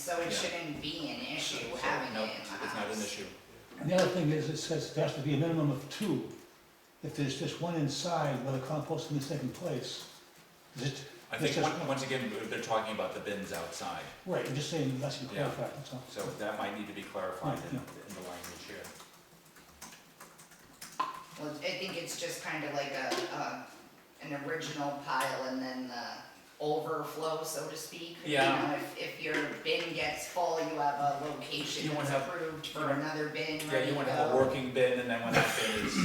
so it Yeah. shouldn't be an issue So, having no, it in the house. it's not an issue. And the other thing is, it says there has to be a minimum of 2. If there's just one inside where the composting is taking place, is it, I It's think, just- once again, they're talking about the bins outside, right, I'm just saying, that's you Yeah. clarify, that's all. so that might need to be clarified Yeah, in the language here. Well, I think it's just kind of like an original pile and then the overflow, so to speak. Yeah. You know, if your bin gets full, you have a location You wanna that's have- approved for another bin Yeah, ready you to wanna have a go. working bin, and then when that bin is,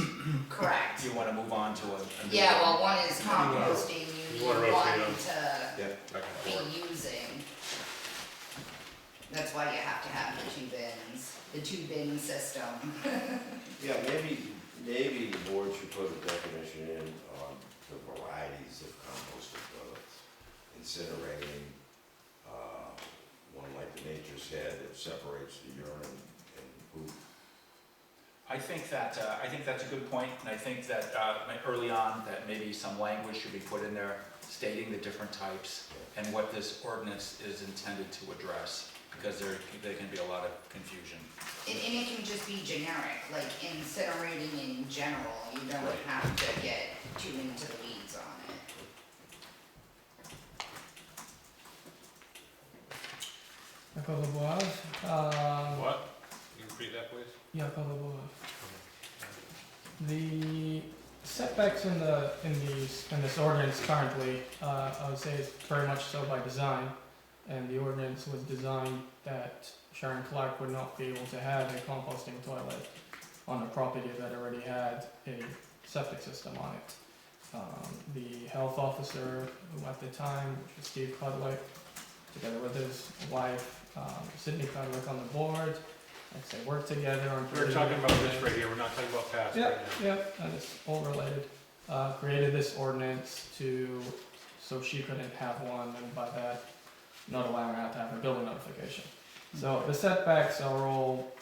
Correct. you wanna move on to a new Yeah, bin. well, one is composting, you you wanna need rotate one them. to Yep. Back and forth. be using. That's why you have to have the 2 bins, the 2 bin system. Yeah, maybe the board should put a definition in on the varieties of composting, whether it's incinerating, one like the Nature's Head that separates the urine and poop. I think that's a good point, and I think that, early on, that maybe some language should be put in there stating the different types and what this ordinance is intended to address, because there can be a lot of confusion. And it can just be generic, like incinerating in general, you don't Right. have to get too into the weeds on it. Jako Leboeuf. What? Can you repeat that, please? Jako Leboeuf. The setbacks in this ordinance currently, I would say is very much so by design. And the ordinance was designed that Sharon Clark would not be able to have a composting toilet on a property that already had a septic system on it. The health officer, who at the time, which was Steve Cudlick, together with his wife, Sydney Cudlick on the board, like I say, worked together on. We're talking about this right here, we're not talking about past right Yep, now. yep, and it's all related. Created this ordinance so she couldn't have one, and by that, not allowing her to have a building notification. So the setbacks are all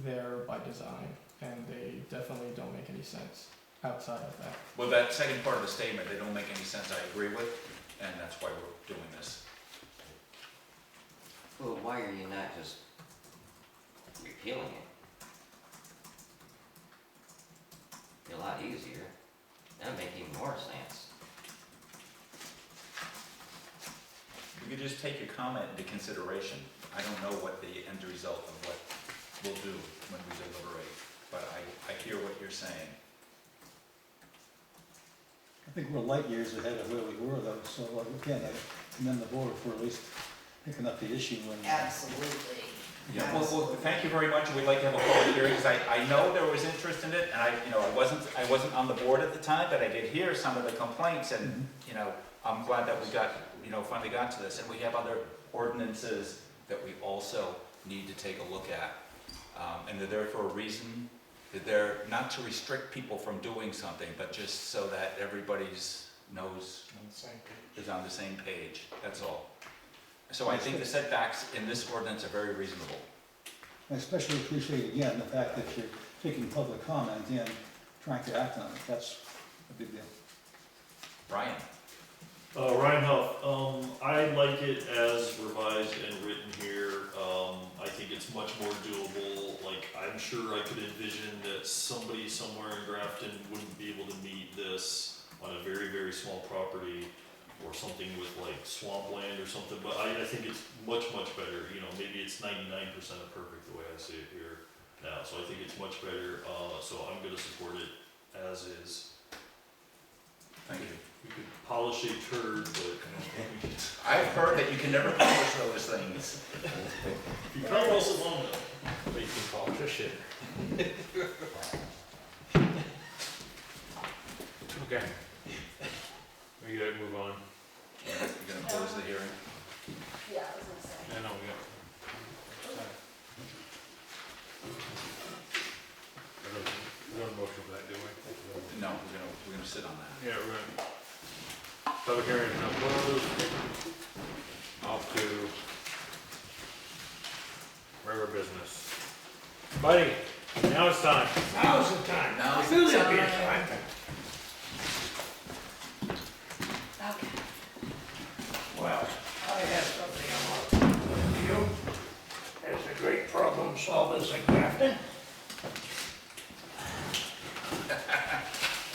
there by design, and they definitely don't make any sense outside of that. Well, that second part of the statement, they don't make any sense, I agree with, and that's why we're doing this. Well, why are you not just repealing it? Be a lot easier. That'd make even more sense. You could just take your comment into consideration. I don't know what the end result of what we'll do when we deliberate, but I hear what you're saying. I think we're light years ahead of where we were though, so again, I commend the board for at least picking up the issue and. Absolutely. Yeah, well, thank you very much. We'd like to have a public hearing, because I know there was interest in it, and I wasn't on the board at the time, but I did hear some of the complaints, and, I'm glad that we finally got to this, and we have other ordinances that we also need to take a look at. And they're there for a reason. They're there not to restrict people from doing something, but just so that everybody's knows is on the same page, that's all. So I think the setbacks in this ordinance are very reasonable. I especially appreciate again the fact that you're taking public comment and trying to act on it, that's a big deal. Brian? Ryan Huff, I like it as revised and written here. I think it's much more doable. Like, I'm sure I could envision that somebody somewhere in Grafton wouldn't be able to meet this on a very, very small property or something with like swampland or something, but I think it's much, much better. Maybe it's 99% of perfect the way I see it here now, so I think it's much better. So I'm gonna support it as is. Thank you. We could polish a turd, but I've heard that you can never publish those things. if you come us along though. But you can polish a shit. Okay. We gotta move on. You're gonna close the hearing? Yeah, I was gonna say. Yeah, no, we got. We don't motion for that, do we? No, we're gonna sit on that. Yeah, we're gonna. Public hearing is now closed. Off to regular business. Buddy, now it's time. Now's the time. Now's the Really time. be a time. Okay. Well, I have something I want solvers in Grafton.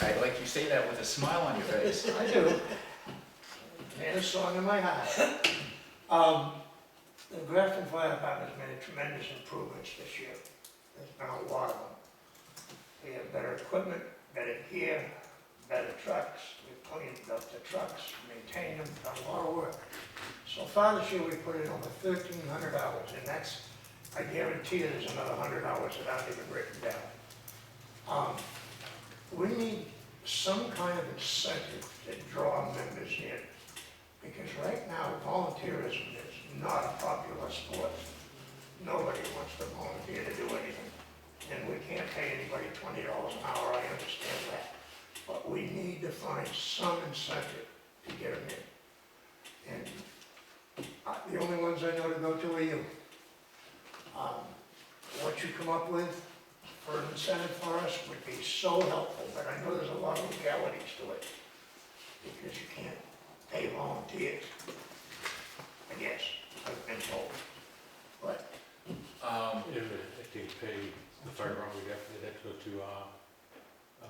I like you say that with a smile on your face. I do. And a song in my heart. The Grafton Fire Department's made tremendous improvements this year. There's been a lot of them. We have better equipment, better gear, better trucks. We've cleaned up the trucks, maintained them, done a lot of work. So far this year, we put in over 1,300 hours, and that's, I guarantee you there's another 100 hours that aren't even written down. We need some kind of incentive to draw members in, because right now volunteerism is not a popular sport. Nobody wants to volunteer to do anything, and we can't pay anybody $20 an hour, I understand that. But we need to find some incentive to get them in. And the only ones I know to go to are you. What you come up with for an incentive for us would be so helpful, but I know there's a lot of legalities to it, because you can't pay volunteers, I guess, I've been told. But, If they pay the fire department, we have to go to,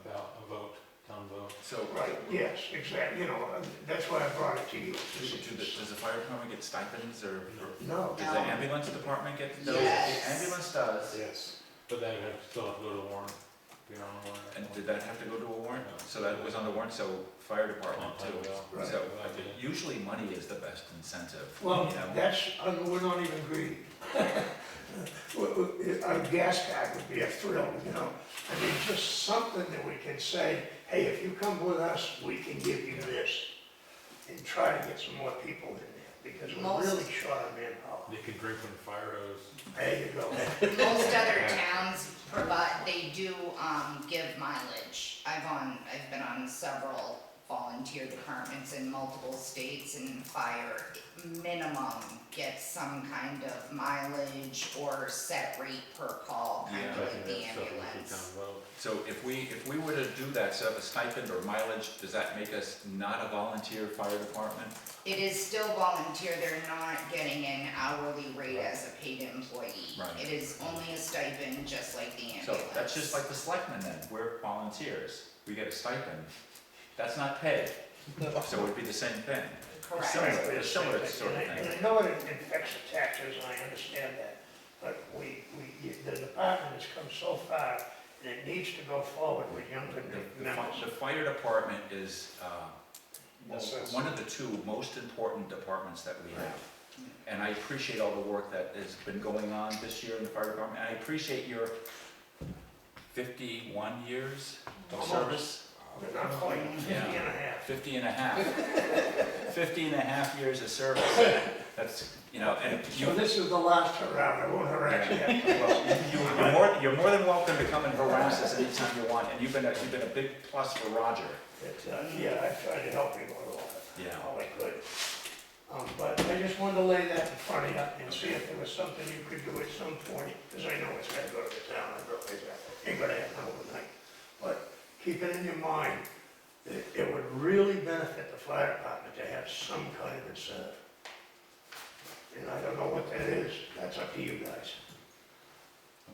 about a vote, town vote. So, right, yes, exactly, you know, that's why I brought it to you. does the fire department get stipends or No, does the ambulance department get those? Yes. The ambulance does. Yes. But then it still have to go to the warrant, be on the warrant. And did that have to go to a warrant? So that was on the warrant, so fire department too. Right. So usually money is the best incentive. well, you know? that's, we're not even greedy. A gas card would be a thrill, you know, I mean, just something that we can say, hey, if you come with us, we can give you this, and try to get some more people in there, because we're really short on manpower. They can drink from the fire hose. There you go. Most other towns provide, they do, give mileage. I've been on several volunteer departments in multiple states, and fire minimum gets some kind of mileage or set rate per call, kind of Yeah. like the ambulance. So if we were to do that, so a stipend or mileage, does that make us not a volunteer fire department? It is still volunteer, they're not getting an hourly rate as a paid employee. Right. It is only a stipend, just like the ambulance. So that's just like the selectmen then, we're volunteers, we get a stipend, that's not paid, so it would be the same thing. Correct. Similar, a similar sort of And thing. I know it affects the taxes, and I understand that, but the department has come so far, and it needs to go forward with younger members. The fire department is, Yes, yes. one of the two most important departments that we have. And I appreciate all the work that has been going on this year in the fire department, and I appreciate your 51 years of service. But not quite, 50 and a half. 50 and a half. 50 and a half years of service. That's, you know, and you, So this is the last hurrah, I won't harass you. well, you're more than welcome to come and harass us anytime you want, and you've been a big plus for Roger. Yeah, I tried to help you a lot, Yeah. all I could. But I just wanted to lay that in front of you and see if there was something you could do at some point, because I know it's gotta go to the town, I realize that, ain't gonna happen overnight. But keep it in your mind that it would really benefit the fire department to have some kind of incentive. And I don't know what that is, that's up to you guys.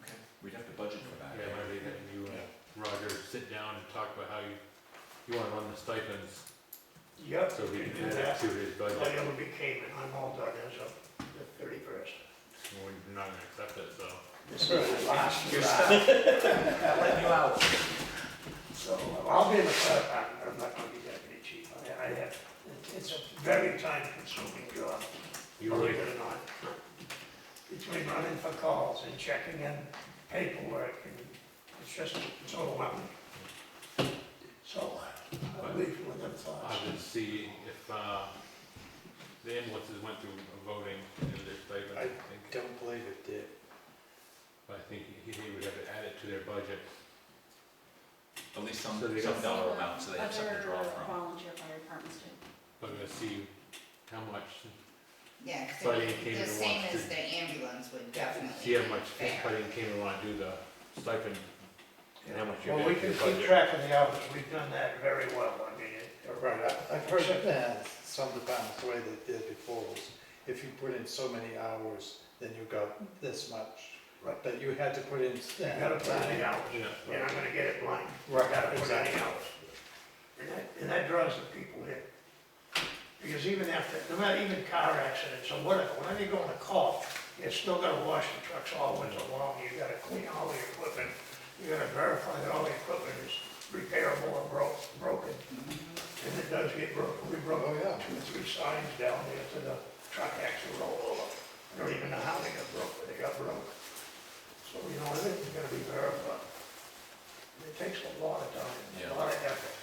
Okay, we'd have to budget for that. Yeah, maybe that you and Roger sit down and talk about how you wanna run the stipends, Yep. so we can can do add that. it to his budget. Like it would be Cayman, I'm all done as of the 31st. We're not gonna accept it, so. This is the last You're hurrah. stuck. Not letting you out. So I'll be in the fire department, but I'm not gonna be deputy chief. I have, it's a very time-consuming job, You believe really, it or not. Between running for calls and checking in paperwork, and it's overwhelming. So I'll leave you with them thoughts. I would see if, the ambulances went through a voting in their stipend, I think. Don't believe it did. But I think he would have to add it to their budget. At least some So they got- dollar amount, so they have something to draw Other from. volunteer fire departments do. But we're gonna see how much, Yeah, Fighting because Cayman the same wants as to- the ambulance would definitely see how be much fair. fighting came and wanna do the stipend, and how much you Well, get we in can your keep budget. track of the hours, we've done that very well, I mean, Right, I've heard that some departments, the way they did before was, if you put in so many hours, then you got this much. Right. That you had to put in. You gotta put in the hours, Yeah. you're not gonna get it blind. You Right, gotta put in exactly. the hours. And that draws the people in. Because even after, no matter, even car accidents or whatever, when they go on a call, you still gotta wash the trucks all winter long, you gotta clean all the equipment, you gotta verify that all the equipment is repairable or broken. And it does get broken, we broke Oh, yeah. 2 or 3 signs down there to the truck actually rolled over. I don't even know how they got broke, but they got broke. So, you know, everything's gotta be verified. It takes a lot of time, Yeah. a lot of effort.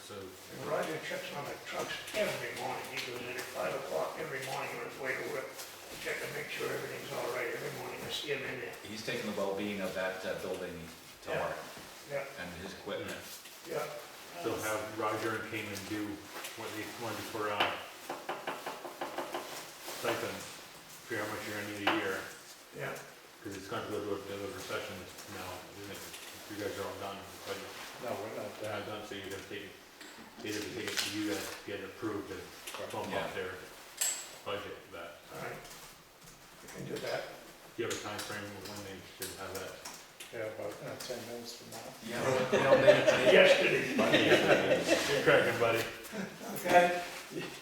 So, And Roger checks on the trucks every morning, he goes in at 5 o'clock every morning on his way to work. Check to make sure everything's all right, every morning I see him in there. He's taking the well-being of that building to Yeah. heart Yeah, and his equipment. yeah, so have Roger and Cayman do what they wanted for, stipends, figure how much you're gonna need a year, yeah. cause it's going to go to a recession now, isn't it? You guys are all done, but No, we're not they're done. not done, so you're gonna take it, they have to take it to you guys to get it approved and bump Yeah. up their budget for that. All right, we can do that. Do you have a time frame when they should have that? Yeah, about 10 minutes from now. Yeah, you know, they, Yesterday, You're cracking, buddy. okay?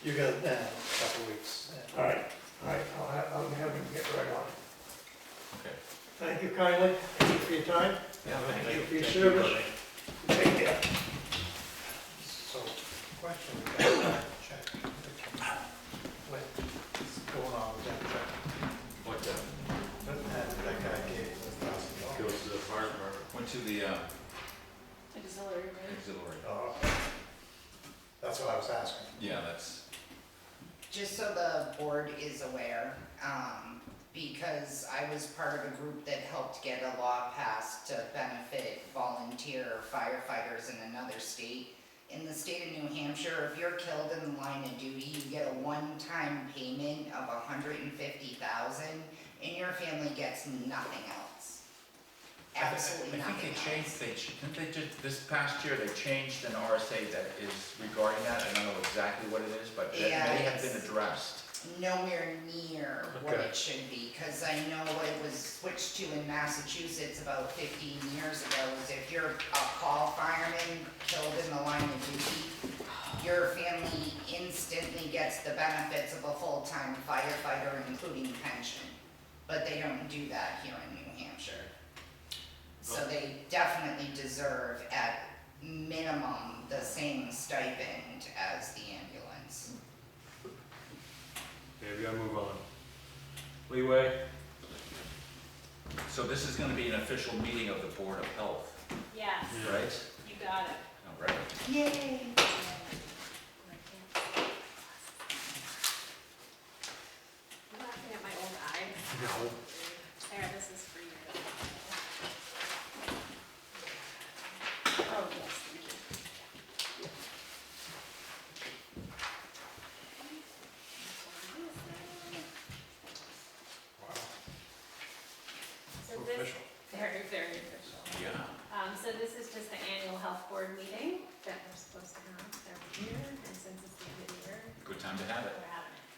You got a couple weeks. All right, I'll have him get right on it. okay. Thank you kindly, thank you for your time, Yeah, thank you for your Thank you, service, buddy. take care. So, question, that check, what's going on with that check? What, That guy gave $1,000. goes to the fire department? Went to the Auxiliary, right? auxiliary. Oh, that's what I was asking. Yeah, that's, Just so the board is aware, because I was part of a group that helped get a law passed to benefit volunteer firefighters in another state. In the state of New Hampshire, if you're killed in the line of duty, you get a one-time payment of $150,000, and your family gets nothing else. Absolutely I think nothing they else. changed, didn't they just, this past year, they changed an RSA that is regarding that, I don't know exactly what it is, but that Yeah, may have been it's- addressed. Nowhere near what Okay. it should be, because I know what it was switched to in Massachusetts about 15 years ago, is if you're a call fireman killed in the line of duty, your family instantly gets the benefits of a full-time firefighter, including pension. But they don't do that here in New Hampshire. So they definitely deserve, at minimum, the same stipend as the ambulance. Yeah, we gotta move on. Leeway? So this is gonna be an official meeting of the Board of Health, Yes, Yeah. right? you got it. All right. Yay! I'm laughing at my old eye. No. There, this is for you. Oh, yes, thank you. Wow. So this, very, very official. Yeah. So this is just the annual health board meeting that we're supposed to have every year, and since it's the end of the year, Good time to have it. we're having it.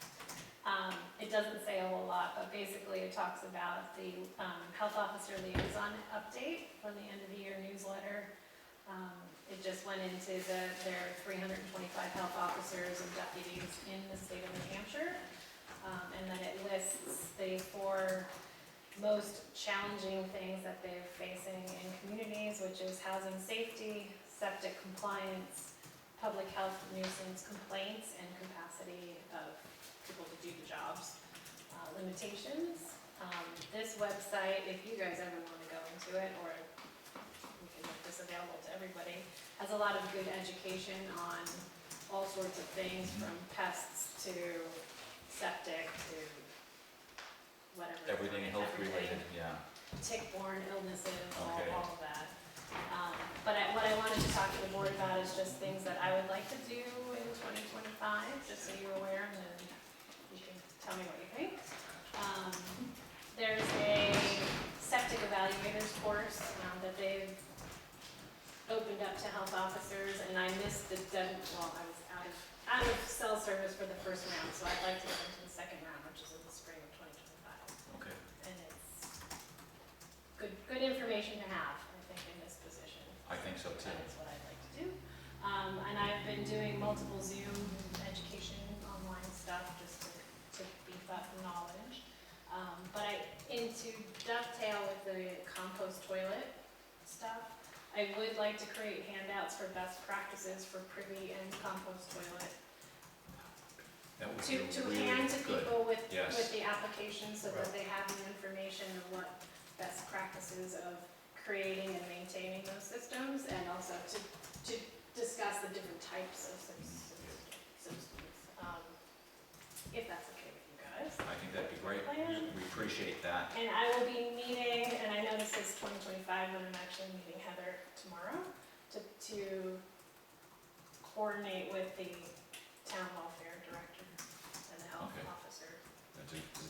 It doesn't say a whole lot, but basically it talks about the health officer liaison update for the end of the year newsletter. It just went into their 325 health officers and deputies in the state of New Hampshire. And then it lists the 4 most challenging things that they're facing in communities, which is housing safety, septic compliance, public health nuisance complaints, and capacity of people to do the jobs. Limitations. This website, if you guys ever want to go into it, or we can make this available to everybody, has a lot of good education on all sorts of things, from pests to septic to whatever. Everything health related, yeah. Tick-borne illnesses, Okay. all of that. But what I wanted to talk to the board about is just things that I would like to do in 2025, just so you're aware, and then you can tell me what you think. There's a septic evaluators course that they've opened up to health officers, and I missed the well, I was out of cell service for the first round, so I'd like to go into the second round, which is in the spring of 2025. Okay. And it's multiple Zoom education online stuff just to beef up knowledge. And to dovetail with the compost toilet stuff, I would like to create handouts for best practices for privy and compost toilet. That would To be really hand to good. people with Yes. the application so that they have the information of what best practices of creating and maintaining those systems, and also to discuss the different types of systems, if that's okay with you guys. I think that'd be great. Plan. We appreciate that. And I will be meeting, and I know this is 2025, but I'm actually meeting Heather tomorrow to coordinate with the town welfare director and the health Okay. officer.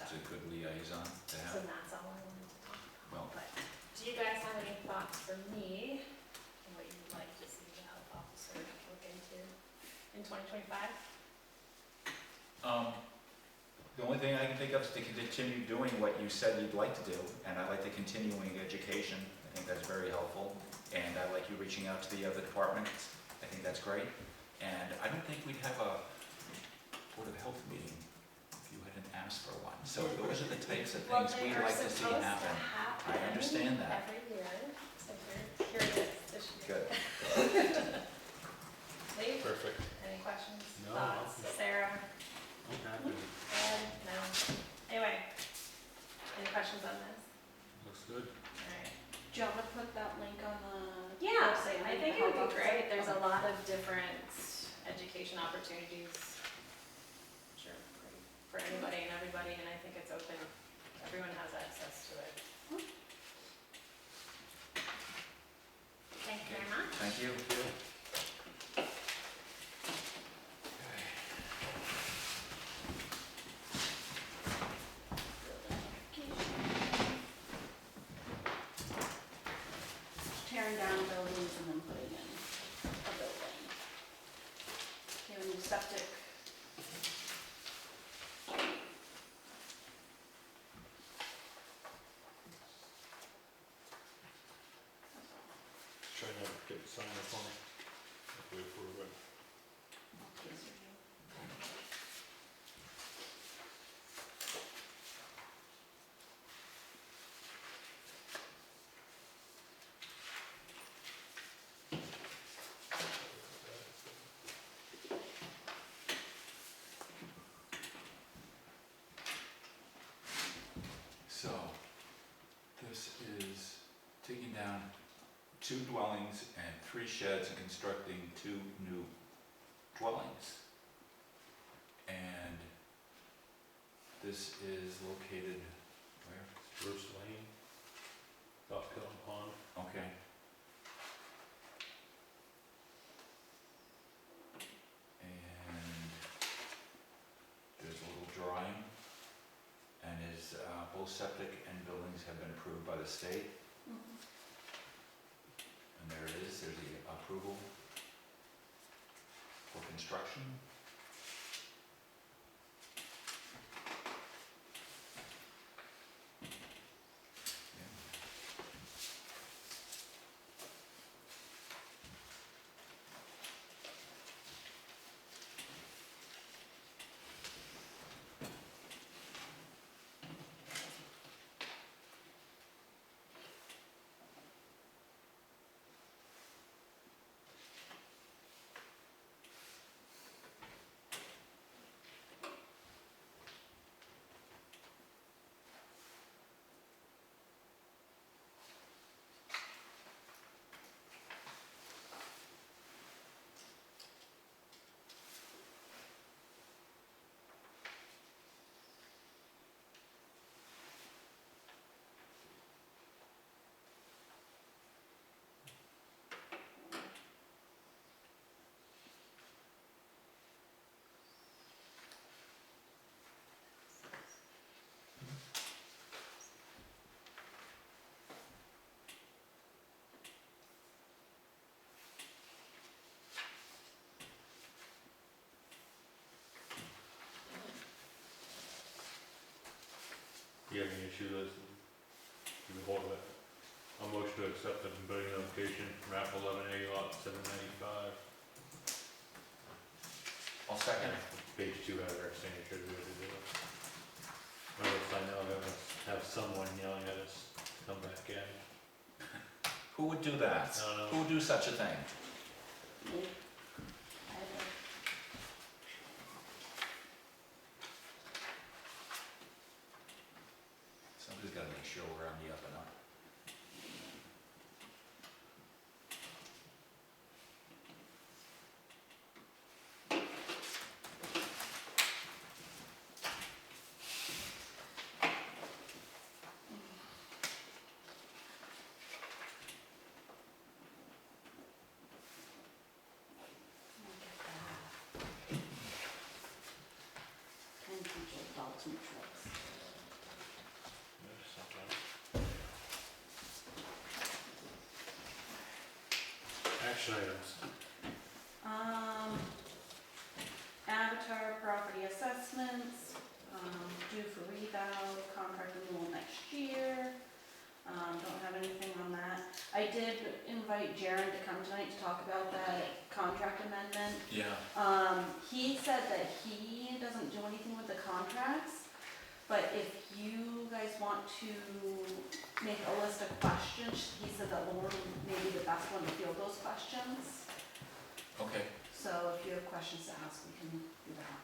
That's a good liaison to So have. that's all I wanted to talk about. Well, But do you guys have any thoughts for me and what you'd like to see the health officer look into in 2025? The only thing I can think of is to continue doing what you said you'd like to do, and I like the continuing education. I think that's very helpful, and I like you reaching out to the other departments. I think that's great, and I don't think we'd have a Board of Health meeting if you hadn't asked for one. So those are the types of things we'd like to see happen. I understand that. Every year, so here it is this year. Good. Lee, Perfect. any questions, No, thoughts? no. Sarah? I'm happy. Ed? No. Anyway, any questions on this? Looks good. Alright. Do you want to put that link on the? Yeah, website? I think it would be great. There's a lot of different education opportunities. Sure, for anybody and everybody, and I think it's open, everyone has access to it. Thank you very much. Thank you. Tearing down buildings and then putting in a building. Doing septic. Try to get it signed up on it. If we approve it. So, this is taking down 2 dwellings and 3 sheds and constructing 2 new dwellings. And this is located where? Bruce Lane, South Killen Pond. Okay. And there's a little drawing, and is, both septic and buildings have been approved by the state. And there it is, there's the approval for construction. You have any issues with this? You can hold it. I'll motion to accept the building application, map 11A, lot 795. I'll second. Page 2 has our signatures, we had to do it. Notice I know that I have someone yelling at us to come back in. Who would do that? No, Who would do such a thing? Me. I have Somebody's gotta make sure we're on the up and up. and future Dalton trucks. there's something. Action items. Avatar property assessments, due for reval, contract renewal next year. Don't have anything on that. I did invite Jared to come tonight to talk about that contract amendment. Yeah. He said that he doesn't do anything with the contracts, but if you guys want to make a list of questions, he said that Lauren may be the best one to field those questions. Okay. So if you have questions to ask, we can do that.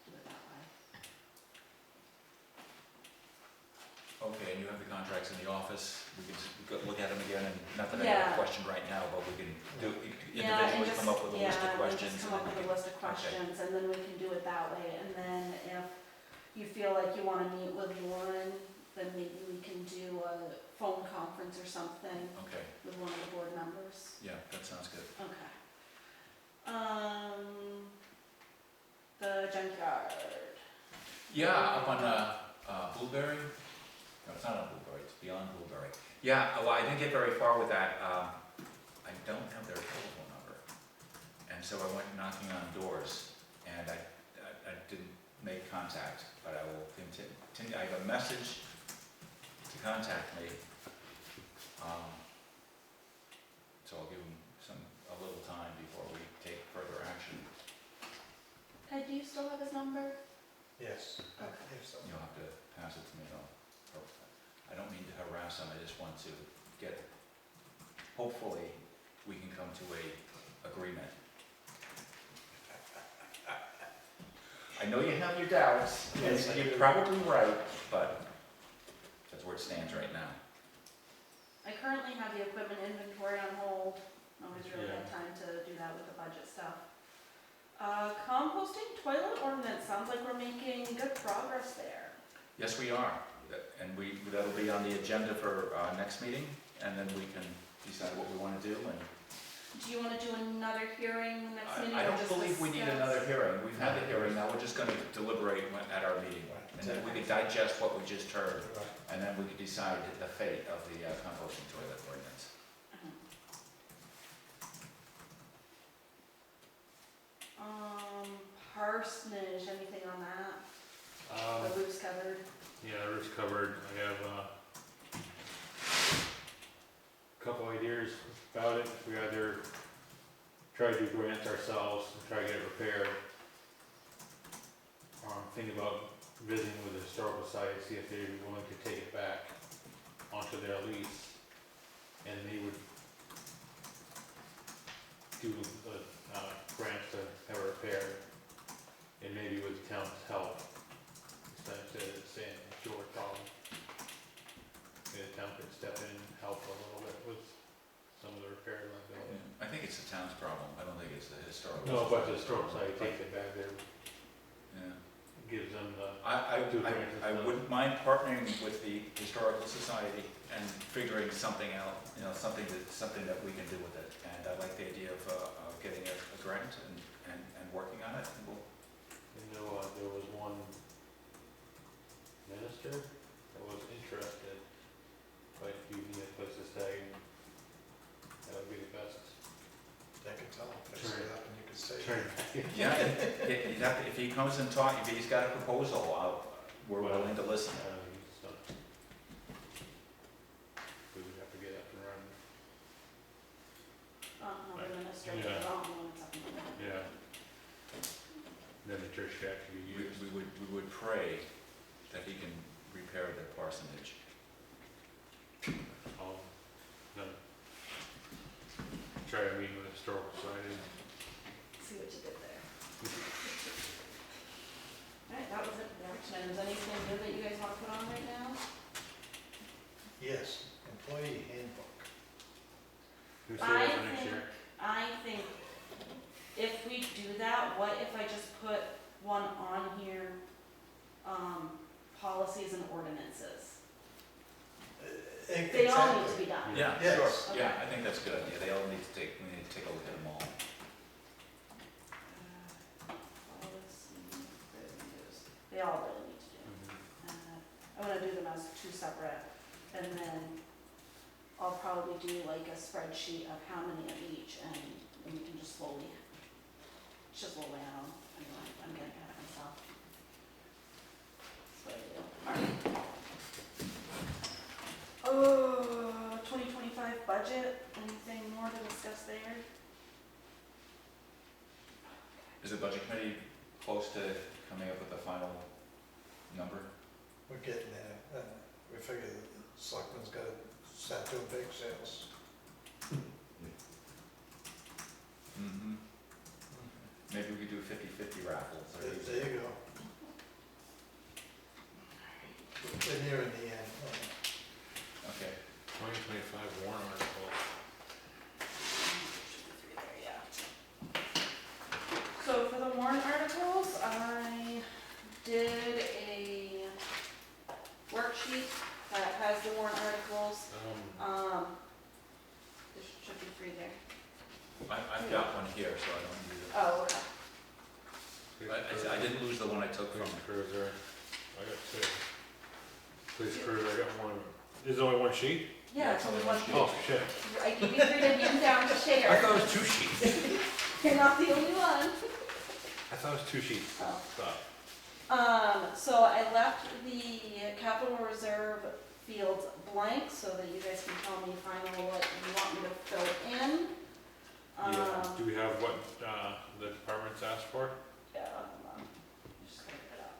Do it that way. Okay, and you have the contracts in the office, we could look at them again, and not that I have Yeah. a question right now, but we can do, Yeah, and individually just, come up with a list of yeah, and questions. just come and up then with we a list of questions, and then we can do it that way. And then if you feel like you wanna meet with Lauren, then maybe we can do a phone conference or something Okay, with one of the board members. yeah, that sounds good. Okay. The junkyard. Yeah, up on, Blueberry, no, it's not on Blueberry, it's beyond Blueberry. Yeah, well, I didn't get very far with that, I don't have their telephone number. And so I went knocking on doors, and I didn't make contact, but I will continue, I have a message to contact me. So I'll give them a little time before we take further action. Ted, do you still have his number? Yes, I Okay. believe so. You'll have to pass it to me, though. I don't mean to harass them, I just want to get, hopefully, we can come to a agreement. I know you have your doubts, and Yes, I you're do. probably right, but that's where it stands right now. I currently have the equipment inventory on hold. Nobody's really Yeah. had time to do that with the budget stuff. Composting toilet ordinance, sounds like we're making good progress there. Yes, we are, and that'll be on the agenda for next meeting, and then we can decide what we want to do, and Do you wanna do another hearing next meeting? I or don't just believe we need discuss? another hearing. We've had the hearing, now we're just gonna deliberate at our meeting. And then we could digest what we just heard, Right. and then we could decide the fate of the composting toilet ordinance. Parsonage, anything on that? The roof's covered? Yeah, the roof's covered. I have a couple ideas about it. We either try to do grants ourselves and try to get it repaired. Or I'm thinking about visiting with the historical society, see if they'd be willing to take it back onto their lease. And they would do the grants to have it repaired. And maybe with the town's help, instead of saying it's your problem. Maybe the town could step in and help a little bit with some of the repair liability. I think it's the town's problem, I don't think it's the historical. No, but the historical society takes it back there, Yeah. gives them the, I wouldn't mind partnering with the historical society and figuring something out, something that we can do with it. And I like the idea of getting a grant and working on it, and we'll. there was one minister that was interested, but if you need a place to stay, that would be the best. They can tell him, fix it up and you can say. Turn. Yeah, if he comes and talk, if he's got a proposal, we're willing to listen. So, we would have to get up and running. The minister, Yeah. the wrong one, it's up in the middle. Yeah. that he can repair the parsonage. No. Try to meet with the historical society. See what you did there. Alright, that was it for the action items. Anything good that you guys wanna put on right now? Yes, employee handbook. Who said that for next year? I think if we do that, what if I just put one on here, policies and ordinances? They all need to be done. Yeah, Yes. sure, yeah, I think that's a good idea, they all need to take, we need to take a look at them all. Policy reviews. They all really need to do. I'm gonna do them as two separate, and then I'll probably do like a spreadsheet of how many of each, and we can just slowly chisel away at them. Anyway, I'm getting ahead of myself. That's what I do. Alright. 2025 budget, anything more to discuss there? Is the budget committee close to coming up with the final number? We're getting there. We figure the selectmen's gotta start doing big sales. Mm-hmm. Maybe we could do 50-50 raffles, or There you go. We're nearing the end. okay. 2025 warrant article. So for the warrant articles, I did a worksheet that has the warrant articles. There should be 3 there. I've got one here, so I don't need it. Oh, okay. I didn't lose the one I took from. Police cruiser, I got 2. Police cruiser, I got 1. Is there only 1 sheet? Yeah, it's only one sheet. Oh, shit. I gave you 3 to hand down to I share. thought it was 2 sheets. You're not the only one. I thought it was 2 sheets. Oh. Stop. So I left the capital reserve fields blank so that you guys can tell me finally what you want me to fill in. Yeah, do we have what, the departments asked for? Yeah, hold on. Just gotta get it up.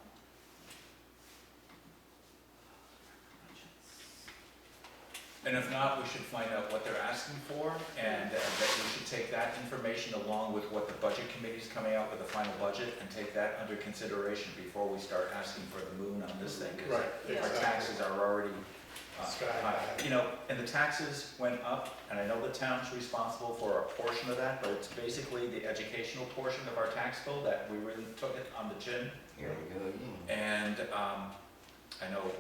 And if not, we should find out what they're asking for, and that we should take that information along with what the budget committee's coming out with the final budget, and take that under consideration before we start asking for the moon on this thing, because Right, our taxes are already, Sky high. high. You know, and the taxes went up, and I know the town's responsible for a portion of that, but it's basically the educational portion of our tax bill that we really took it on the chin. Here we go again. And I know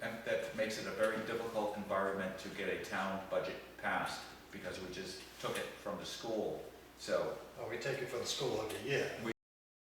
that makes it a very difficult environment to get a town budget passed, because we just took it from the school. So We take it for the school every year.